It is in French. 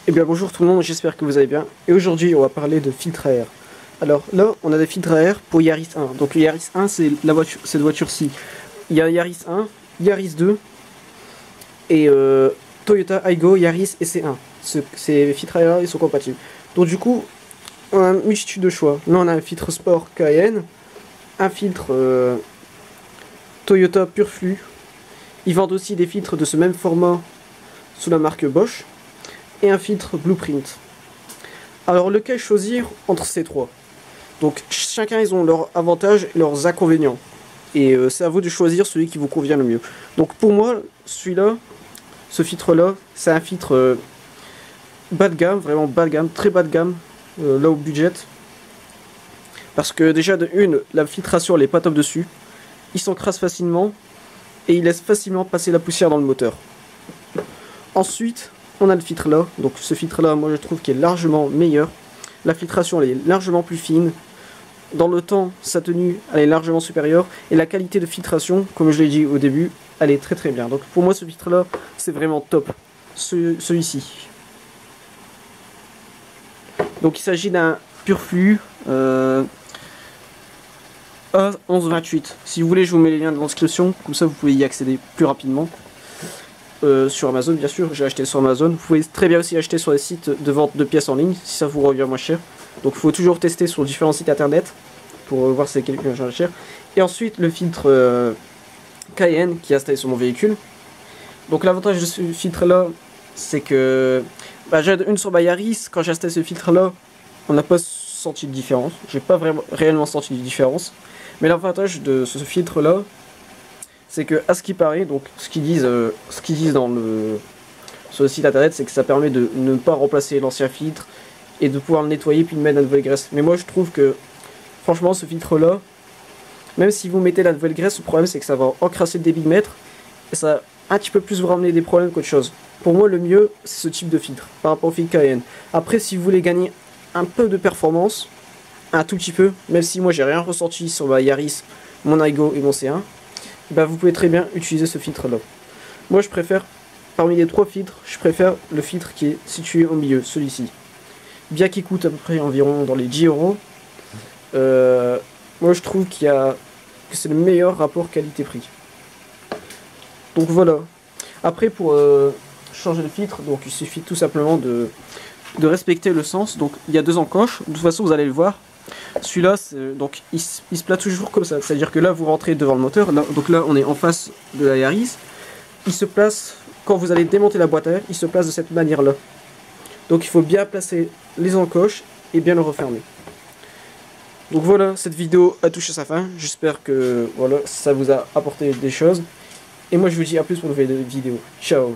Eh bien bonjour tout le monde, j'espère que vous allez bien. Et aujourd'hui on va parler de filtre à air. Alors là on a des filtres à air pour Yaris 1. Donc le Yaris 1 c'est la voiture, cette voiture-ci. Il y a Yaris 1, Yaris 2 et Toyota Aygo, Yaris et C1. Ces filtres à air ils sont compatibles. Donc du coup on a une multitude de choix. Là on a un filtre sport Cayenne, un filtre Toyota Pur Flux. Ils vendent aussi des filtres de ce même format sous la marque Bosch. Et un filtre Blueprint. Alors lequel choisir entre ces trois? Donc chacun ils ont leurs avantages et leurs inconvénients. Et c'est à vous de choisir celui qui vous convient le mieux. Donc pour moi, celui-là, ce filtre-là, c'est un filtre bas de gamme, vraiment bas de gamme, très bas de gamme, low budget. Parce que déjà de une, la filtration elle est pas top dessus. Il s'encrasse facilement et il laisse facilement passer la poussière dans le moteur. Ensuite, on a le filtre là, donc ce filtre là moi je trouve qu'il est largement meilleur. La filtration elle est largement plus fine. Dans le temps, sa tenue elle est largement supérieure. Et la qualité de filtration, comme je l'ai dit au début, elle est très très bien. Donc pour moi ce filtre là c'est vraiment top. Celui-ci. Donc il s'agit d'un pur flux A1128. Si vous voulez je vous mets les liens dans la description, comme ça vous pouvez y accéder plus rapidement. Sur Amazon bien sûr, j'ai acheté sur Amazon. Vous pouvez très bien aussi acheter sur les sites de vente de pièces en ligne si ça vous revient moins cher. Donc il faut toujours tester sur différents sites internet pour voir si c'est quelque chose cher. Et ensuite le filtre Cayenne qui est installé sur mon véhicule. Donc l'avantage de ce filtre là c'est que j'ai une sur ma Yaris, quand j'ai installé ce filtre là on n'a pas senti de différence. J'ai pas vraiment réellement senti de différence. Mais l'avantage de ce filtre là c'est que, à ce qui paraît, donc ce qu'ils disent sur le site internet, c'est que ça permet de ne pas remplacer l'ancien filtre et de pouvoir le nettoyer puis de mettre la nouvelle graisse. Mais moi je trouve que, franchement, ce filtre là, même si vous mettez la nouvelle graisse, le problème c'est que ça va encrasser le débit de mètre et ça va un petit peu plus vous ramener des problèmes qu'autre chose. Pour moi, le mieux c'est ce type de filtre par rapport au filtre Cayenne. Après, si vous voulez gagner un peu de performance, un tout petit peu, même si moi j'ai rien ressenti sur ma Yaris, mon Aygo et mon C1. Bah, vous pouvez très bien utiliser ce filtre là. Moi je préfère, parmi les trois filtres, je préfère le filtre qui est situé au milieu, celui-ci. Bien qu'il coûte à peu près environ dans les 10 euros, moi je trouve que c'est le meilleur rapport qualité-prix. Donc voilà. Après pour changer de filtre, donc il suffit tout simplement de respecter le sens. Donc il y a deux encoches, de toute façon vous allez le voir. Celui-là, donc il se place toujours comme ça, c'est-à-dire que là vous rentrez devant le moteur, là, donc là on est en face de la Yaris. Il se place, quand vous allez démonter la boîte à air, il se place de cette manière-là. Donc il faut bien placer les encoches et bien le refermer. Donc voilà, cette vidéo a touché sa fin, j'espère que voilà, ça vous a apporté des choses. Et moi je vous dis à plus pour une nouvelle vidéo. Ciao.